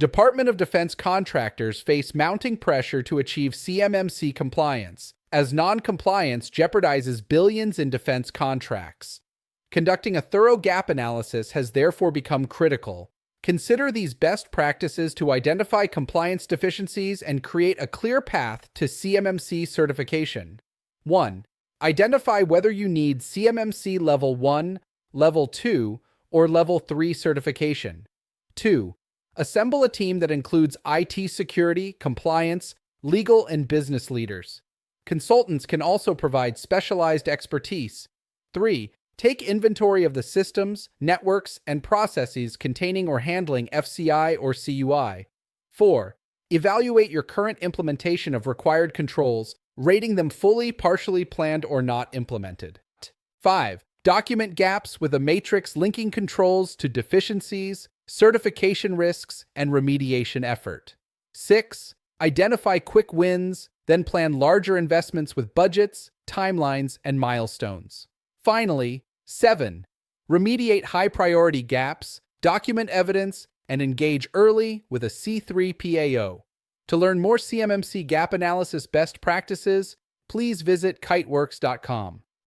Department of Defense contractors face mounting pressure to achieve CMMC compliance, as non-compliance jeopardizes billions in defense contracts. Conducting a thorough gap analysis has therefore become critical. Consider these best practices to identify compliance deficiencies and create a clear path to CMMC certification. 1. Identify whether you need CMMC Level 1, Level 2, or Level 3 certification. 2. Assemble a team that includes IT security, compliance, legal, and business leaders. Consultants can also provide specialized expertise. 3. Take inventory of the systems, networks, and processes containing or handling FCI or CUI. 4. Evaluate your current implementation of required controls, rating them fully, partially planned, or not implemented. 5. Document gaps with a matrix linking controls to deficiencies, certification risks, and remediation effort. 6. Identify quick wins, then plan larger investments with budgets, timelines, and milestones. Finally, 7. Remediate high-priority gaps, document evidence, and engage early with a C3 PAO. To learn more CMMC gap analysis best practices, please visit kiteworks.com.